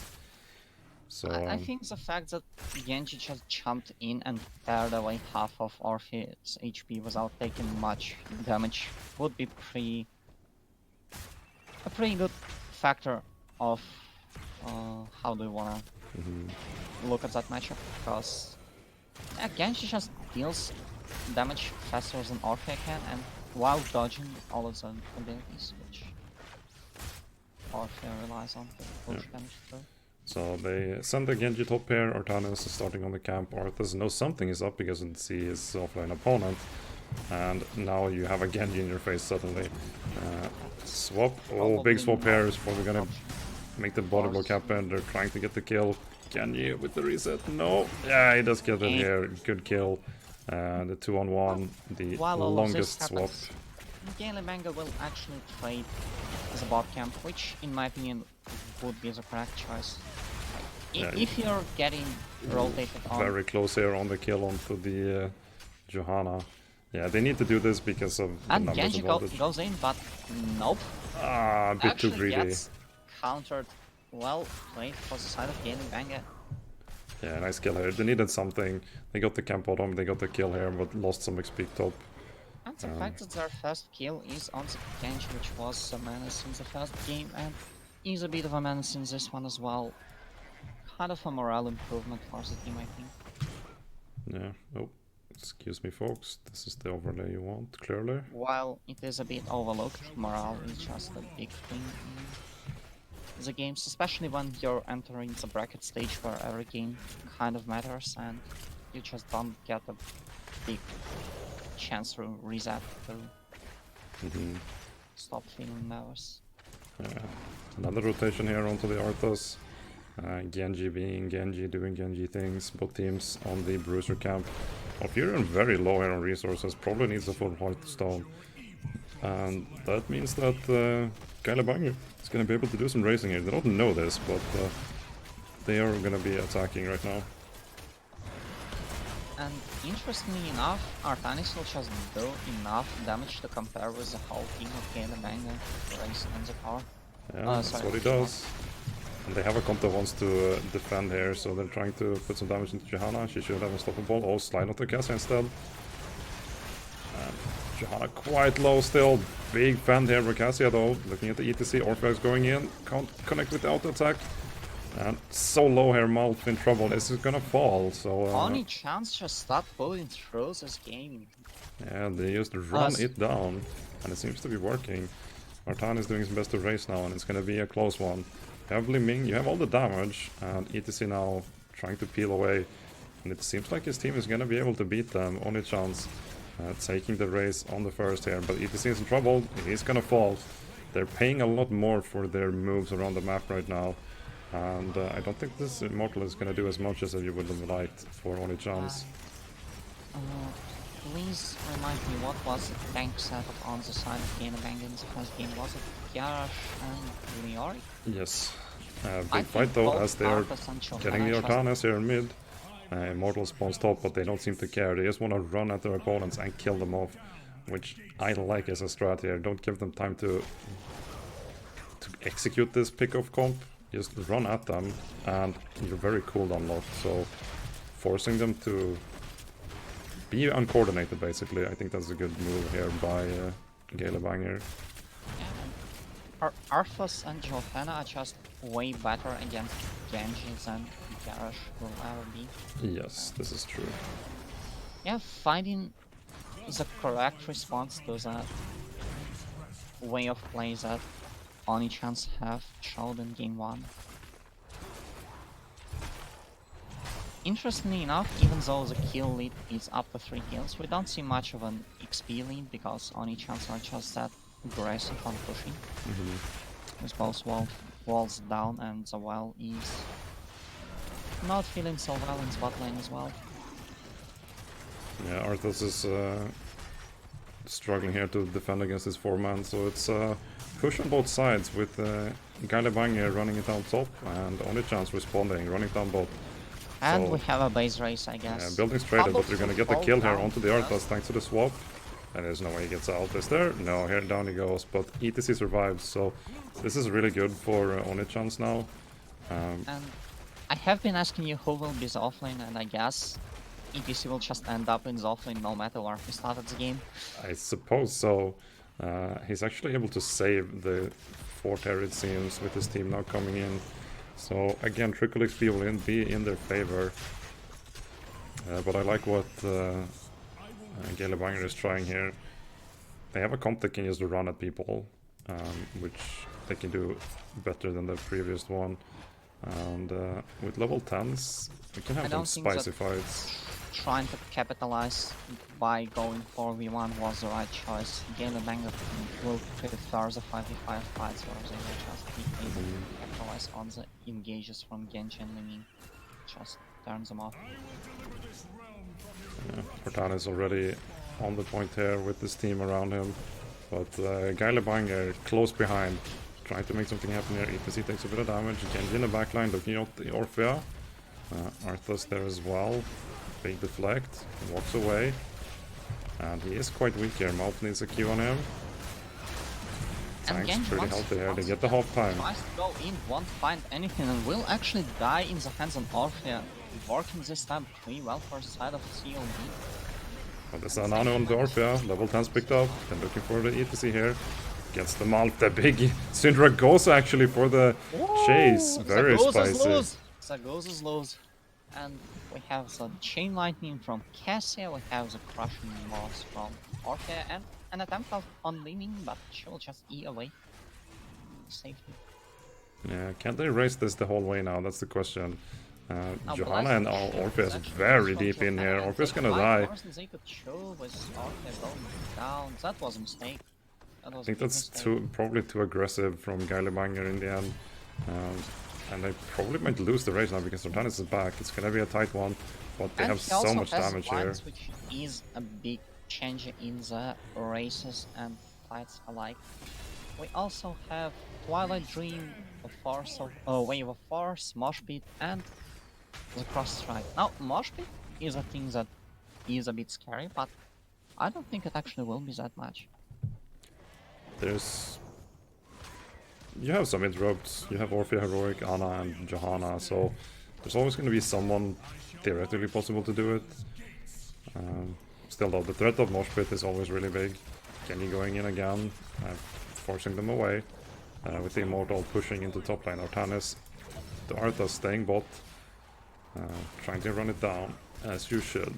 So I think the fact that Genji just jumped in and teared away half of Orpheus' HP without taking much damage would be a pretty good factor of how do you wanna look at that matchup, because Genji just deals damage faster than Orphea can, and while dodging all of the abilities which Orphea relies on to push damage through. So they send the Genji top pair, Artanis is starting on the camp, Arthas knows something is up because it see his offline opponent, and now you have a Genji in your face suddenly. Swap, big swap here is probably gonna make the body block happen. They're trying to get the kill. Genji with the reset, no, yeah, he does get it here, good kill. The 2-on-1, the longest swap. Geile Manga will actually trade the bot camp, which in my opinion would be the correct choice. If you're getting rotated on... Very close here on the kill onto the Johanna. Yeah, they need to do this because of the numbers Genji advantage. goes in, but nope. A bit too greedy. Gets countered. Well played for the side of Geile Manga. Yeah, nice kill here. They needed something. They got the camp bottom, they got the kill here, but lost some XP top. And the fact that their first kill is on the Genji, which was a menace in the first game, and is a bit of a menace in this one as well. kind of a morale improvement for the team, I think. Yeah. Oh, excuse me, folks. This is the overlay you want, clearly. While it is a bit overlooked, morale is just a big thing in the games, especially when you're entering the bracket stage where every game kind of matters and you just don't get a big chance to reset to stop feeling nervous. Yeah. Another rotation here onto the Arthas. Genji being Genji, doing Genji things. Both teams on the Bruiser camp. Alfurion very low here on resources, probably needs a full Hearthstone. And that means that Geile is going to be able to do some racing here. They don't know this, but they are going to be attacking right now. And interestingly enough, Artanis will just do enough damage to compare with the whole team of Geile, Race and the power. Yeah, that's what he does. And they have a comp that wants to defend here, so they're trying to put some damage into Johanna. She should have unstoppable. Oh, slide onto Cassia instead. And Johanna quite low still. Big fend here for Cassia though. Looking at the ETC, Orpheus going in. Can't connect with the auto attack. And so low here, Malf in trouble. This is gonna fall, so... Only chance just start pulling through this game. Yeah, they just run it down. And it seems to be working. Artan is doing his best to race now, and it's gonna be a close one. You have Liming, you have all the damage, and ETC now trying to peel away. And it seems like his team is gonna be able to beat them. Only chance taking the race on the first here. But ETC is in trouble, he's gonna fall. They're paying a lot more for their moves around the map right now. And I don't think this Immortal is gonna do as much as you would have liked for Only Chance. Please remind me, what was the tank setup on the side of Geile in the first game? Was it Garrosh and Leori? Yes. Big fight though, as they're getting the Artanas here in mid. Immortal spawns top, but they don't seem to care. They just want to run at their opponents and kill them off, which I like as a strat here. Don't give them time to execute this pick-off comp. Just run at them, and you're very cooldown locked, so forcing them to be uncoordinated, basically. I think that's a good move here by Geile. Yeah. Arthas and Johanna are just way better against Genji than Garrosh will ever be. Yes, this is true. Yeah, finding the correct response to that way of play that Only Chance have showed in game 1. Interestingly enough, even though the kill lead is up to 3 kills, we don't see much of an XP lead because Only Chance are just that aggressive on pushing. With both walls down, and the well is not feeling so well in spot lane as well. Yeah, Arthas is struggling here to defend against his 4-man, so it's push on both sides with Geile running it down top and Only Chance responding, running down bot. And so, we have a base race, I guess. Yeah, building straight, but they're gonna get the kill here onto the Arthas thanks to the swap. And there's no way he gets out. Is there? No, here down he goes, but ETC survives, so this is really good for Only Chance now. And I have been asking you who will be the offlane, and I guess ETC will just end up in the offlane no matter where he started the game. I suppose so. He's actually able to save the fort here, it seems, with his team now coming in. So again, trickle XP will be in their favor. But I like what Geile is trying here. They have a comp that can just run at people, which they can do better than the previous one. And with level 10s, we can have some spicy fights. Trying to capitalize by going 4v1 was the right choice. Geile will prefer the 5v5 fights where they will just be able to capitalize on the engages from Genji and Liming. Just turns them off. Yeah, Cortana is already on the point here with this team around him, but Geile close behind, trying to make something happen here. ETC takes a bit of damage. Genji in the backline looking at the Orphea. Arthas there as well. Big deflect, walks away, and he is quite weak here. Mouth needs a Q on him. Tank's pretty healthy here. They get the half time. Tries to go in, won't find anything, and will actually die in the hands of Orphea. Working this time pretty well for the side of CoB. But there's a nano on the Orphea. Level 10's picked up. Then looking for the ETC here. Gets the Malf, the big Syndra goes actually for the chase. Very spicy. that goes slows. And we have the Chain Lightning from Cassia, we have the Crushing Moss from Orphea, and an attempt on leaning, but she'll just E away. Safely. Yeah, can't they raise this the whole way now? That's the question. Now, Johanna and Orphea is very deep in here. Orphea's gonna die. They could show with Orphea going down. That was a mistake. That was I think that's probably too aggressive from Geile in the end. And they probably might lose the race now because Artanis is back. It's gonna be a tight one, but they have so much damage here. Which is a big change in the races and fights alike. We also have Twilight Dream, Wave of Force, Mosh Pit, and the Cross Strike. Now, Mosh Pit is a thing that is a bit scary, but I don't think it actually will be that much. You have some interrupts, you have Orphea, Heroic, Anna, and Johanna, so there's always going to be someone theoretically possible to do it. Still though, the threat of Mosh Pit is always really big. Genji going in again, forcing them away, with the Immortal pushing into top lane. Artanis, the Arthas staying bot, trying to run it down, as you should.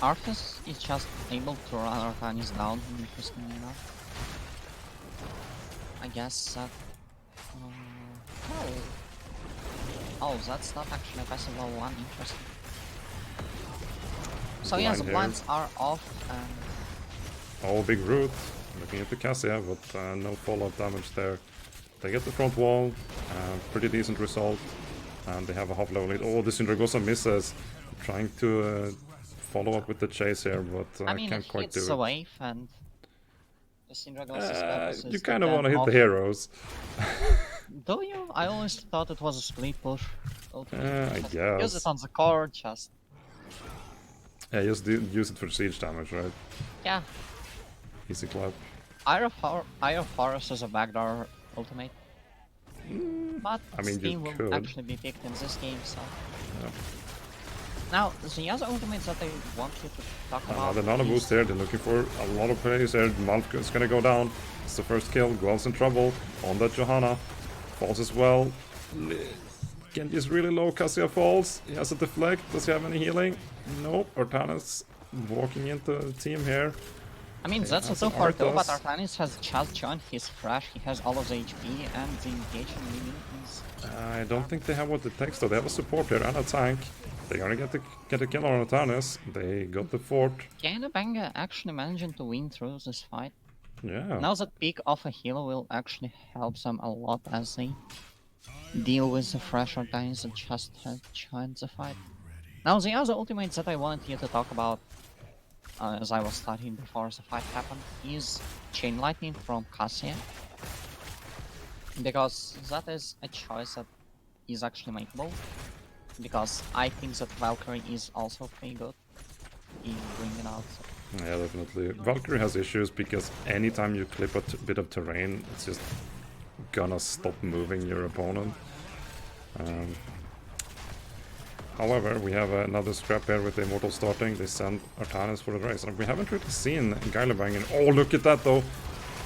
Arthas is just able to run Artanis down, interestingly enough. I guess that... Oh, that's not actually a passive level 1, interesting. So yeah, the blinds are off and... Oh, big root. Looking at the Cassia, but no follow-up damage there. They get the front wall, pretty decent result. And they have a half level lead. Oh, the Syndragosa misses. Trying to follow up with the chase here, but I mean, can't quite do it. It's a wave and... The Syndragosa's you kind of want to hit the heroes. Do you? I always thought it was a split push. I guess. Use it on the core, just... Yeah, just use it for siege damage, right? Yeah. Easy clap. Eye of Forest is a backdoor ultimate. But I mean, Steam will actually be picked in this game, so... Yeah. Now, the other ultimates that I want you to talk about... The nano boost here, they're looking for a lot of plays here. Malf is gonna go down. It's the first kill. Guel's in trouble. On that Johanna. Falls as well. Genji's really low. Cassia falls. He has a deflect. Does he have any healing? Nope. Artanis walking into the team here. I mean, that's a so far though, but Artanis has just joined his Thrash. He has all of the HP and the engagement limit is... I don't think they have what it takes though. They have a support here and a tank. They're gonna get a kill on Artanis. They got the fort. Ganabanga actually managing to win through this fight. Yeah. Now that pick of a healer will actually help them a lot as they deal with the fresh Artanis that just had joined the fight. Now the other ultimates that I wanted you to talk about, as I was studying before the fight happened, is Chain Lightning from Cassia. Because that is a choice that is actually makeable. Because I think that Valkyrie is also pretty good in bringing out. Yeah, definitely. Valkyrie has issues because anytime you clip a bit of terrain, it's just gonna stop moving your opponent. However, we have another scrap here with the Immortal starting. They send Artanis for the race. And we haven't really seen Geile banging. Oh, look at that though!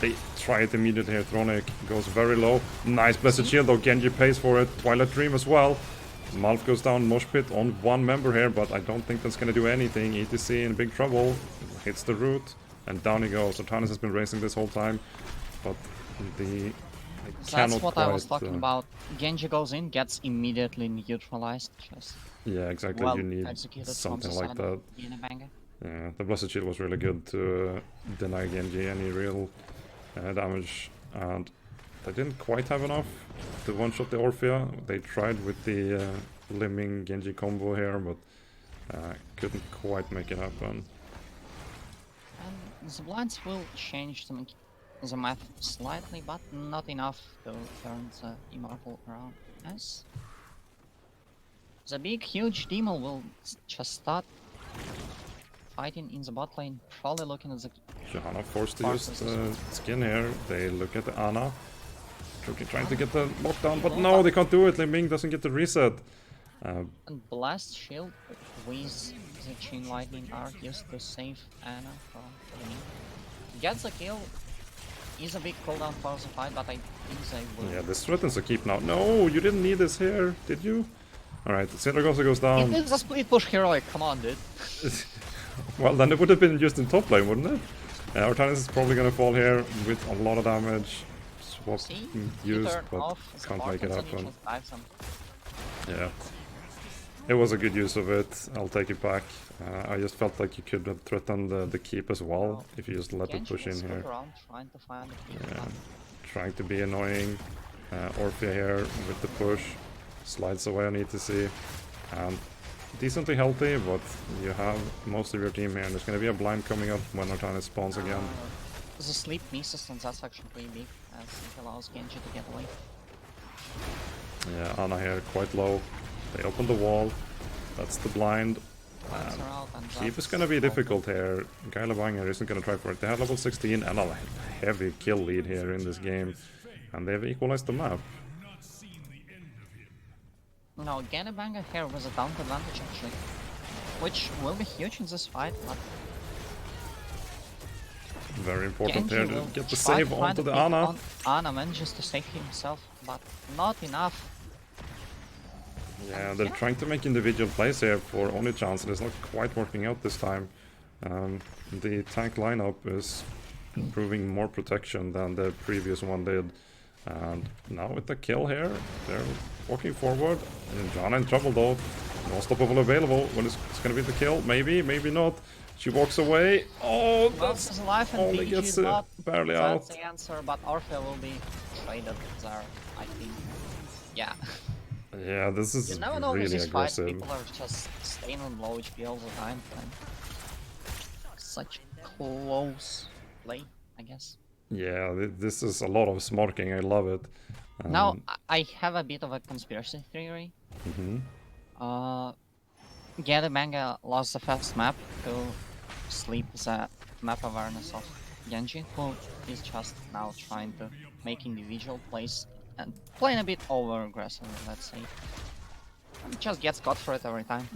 They try it immediately here. Thronic goes very low. Nice Blessed Shield though. Genji pays for it. Twilight Dream as well. Malf goes down Mosh Pit on one member here, but I don't think that's gonna do anything. ETC in big trouble. Hits the root, and down he goes. Artanis has been racing this whole time, but that's what I was talking about. Genji goes in, gets immediately neutralized. Just yeah, exactly. Well you need something like that. Yeah, the Blessed Shield was really good to deny Genji any real damage, and they didn't quite have enough to one-shot the Orphea. They tried with the limbing Genji combo here, but couldn't quite make it happen. And the blinds will change the math slightly, but not enough to turn the Immortal around. As the big, huge demon will just start fighting in the bot lane, probably looking at the... Johanna forced to use the skin here. They look at the Ana. Trying to get the lockdown, but no, they can't do it. Ling Ming doesn't get the reset. And Blast Shield with the Chain Lightning are used to save Ana from Ling. Gets a kill. Is a big cooldown for the fight, but I think they will... Yeah, this threatens a keep now. No, you didn't need this here, did you? Alright, Syndragosa goes It down. is a split push heroic, come on, dude. Well, then it would have been used in top lane, wouldn't it? Artanis is probably gonna fall here with a lot of damage. Swap See? used, Turn but off can't make it Spartans and he happen. just dives him. Yeah. It was a good use of it, I'll take it back. I just felt like you could have threatened the keep as well, No. if you just let it Genji push in will here. scoot around trying to find the keep. Yeah. Trying to be annoying. Orphea here with the push. Slides away on ETC. Decently healthy, but you have most of your team here. And there's going to be a blind coming up when Artanis spawns again. The sleep misses, and that's actually pretty big, as it allows Genji to get away. Yeah, Ana here quite low. They open the wall. That's the blind. Blinds are out, and Keep is that's going to be all. difficult here. Geile Banger isn't going to try for it. They have level 16 and a heavy kill lead here in this game. And they've equalized the map. No, Geile here was a down advantage actually, which will be huge in this fight, but Very important Genji here to will get the try to save find onto a the pick Ana. on Ana manages to save himself, but not enough. Yeah, they're trying to make individual plays here for only chance, and it's not quite working out this time. The tank lineup is proving more protection than the previous one did. And now with the kill here, they're walking forward. And Janna in trouble though. No stoppable available. When it's going to be the kill? Maybe, maybe not. She walks away. Oh, that's His life and only BG gets is it not barely out. that's the answer, but Orphea will be traded there, I think. Yeah. Yeah, this is You never know with really these fights, aggressive. people are just staying on low HP all the time. And such close play, I guess. Yeah, this is a lot of smarking. I love it. Now, I have a bit of a conspiracy theory. Mhm. Geile lost the first map to sleep the map awareness of Genji, who is just now trying to make individual plays and playing a bit over aggressive, let's say. And just gets caught for it every time.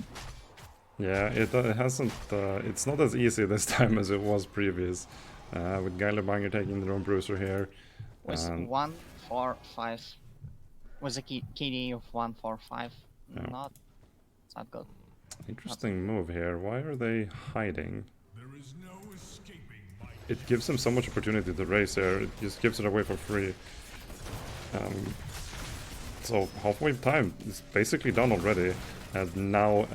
Yeah, it hasn't. It's not as easy this time as it was previous. With Geile Banger taking their own bruiser here. With And 1-4-5, with a KD of 1-4-5, Yeah. not that good. interesting move here. Why are they hiding? It gives them so much opportunity to race here. It just gives it away for free. So halfway time is basically done already. And now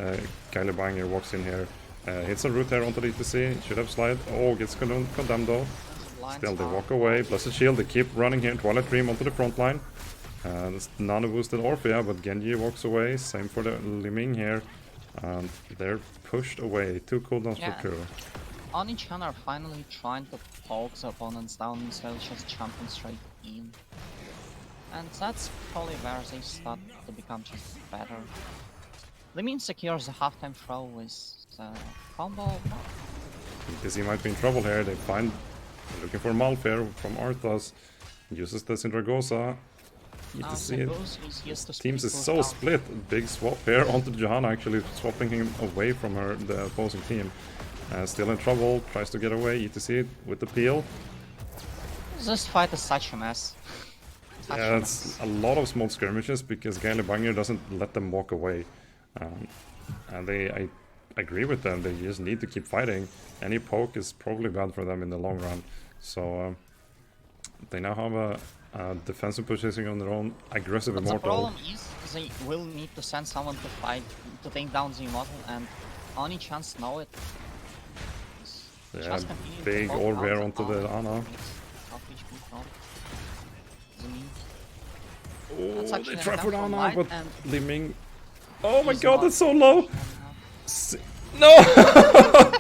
Geile Banger walks in here. Hits a root here onto the ETC. Should have slide. Oh, gets condemned though. Blinds Still, they are walk away. Blessed Shield, they keep running here. Twilight Dream onto the front line. It's nano-boosted Orphea, but Genji walks away. Same for the Liming here. And they're pushed away. 2 cooldowns Yeah. for 2. Oni-chan are finally trying to poke the opponents down instead of just jumping straight in. And that's probably where they start to become just better. Limin secures the halftime throw with the combo. Because he might be in trouble here. They find... looking for Malfair from Arthas. Uses the Syndragosa. You can see it. Teams is so split. Big swap here onto Johanna, actually swapping him away from her, the opposing team. Still in trouble, tries to get away. ETC with the peel. This fight is such a mess. Such Yeah, a it's mess. a lot of small skirmishes because Geile Banger doesn't let them walk away. And I agree with them, they just need to keep fighting. Any poke is probably bad for them in the long run. So they now have a defensive position on their own. Aggressive But the Immortal. problem is they will need to send someone to fight to take down the Immortal, and only chance know it. Yeah, Just continue to big poke orb around here onto the Ana. Ana. Half HP from Zimin. Oh, That's they actually try enough for for Ana, Light, but and Liming... Oh my he's god, not that's so low! pushing enough. No!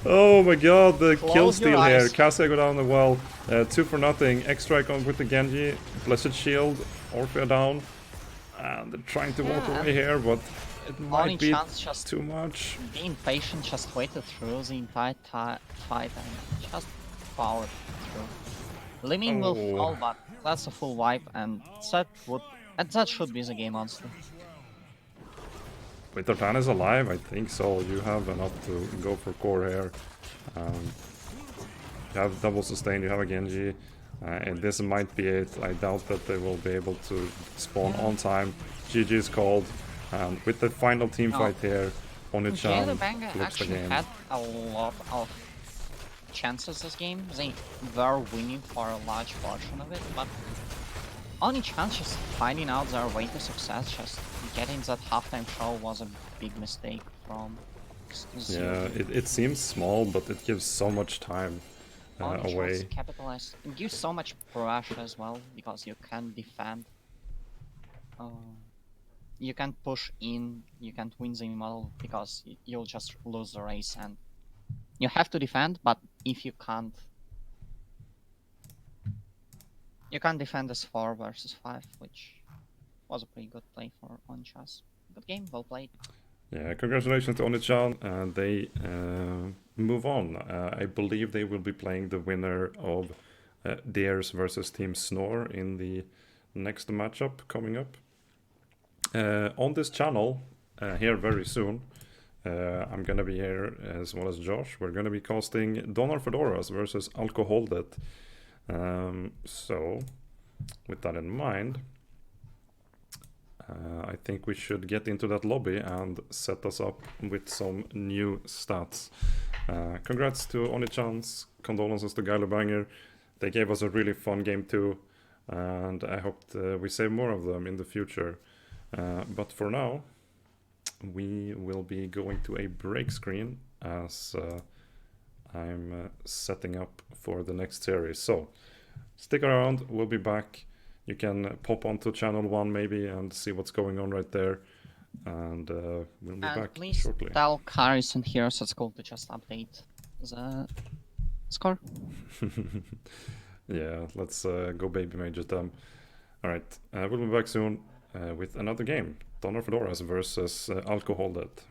Oh my god, the Close kill your steal here. eyes. Cassia go down the well. 2 for nothing. X-Strike on with the Genji. Blessed Shield. Orphea down. And they're trying to walk Yeah, away here, but it Only might be chance just too much. being patient, just waited through the entire fight and just powered through. Liming will Oh. fall, but that's a full wipe, and that should be the game, honestly. With Artanis alive, I think so. You have enough to go for core here. You have double sustain, you have a Genji. And this might be it. I doubt that they will be able to spawn on time. GG is called. And with the final team No. fight here, Geile Onichan Banga flips the actually game. had a lot of chances this game. They were winning for a large portion of it, but Onichan just finding out their way to success, just getting that halftime show was a big mistake from Yeah, it seems small, but it gives so much time Onichan's away. capitalized. It gives so much pressure as well because you can defend. You can't push in, you can't win the model because you'll just lose the race, and you have to defend. But if you can't defend as 4 versus 5, which was a pretty good play for Onchas. Good game, well played. Yeah, congratulations to Onichan. They move on. I believe they will be playing the winner of Dares versus Team Snore in the next matchup coming up. On this channel, here very soon, I'm gonna be here as well as Josh. We're gonna be casting Donar Fedoras versus Alcoholdet. So, with that in mind, I think we should get into that lobby and set us up with some new stats. Congrats to Onichan's, condolences to Geile Banger. They gave us a really fun game too, and I hope we save more of them in the future. But for now, we will be going to a break screen as I'm setting up for the next series. So stick around, we'll be back. You can pop onto channel 1 maybe and see what's going on right there. And we'll be back Please shortly. tell Caris and Heroes at School to just update the score. Yeah, let's go baby major them. Alright, we'll be back soon with another game. Donor Fedoras versus Alcoholdet.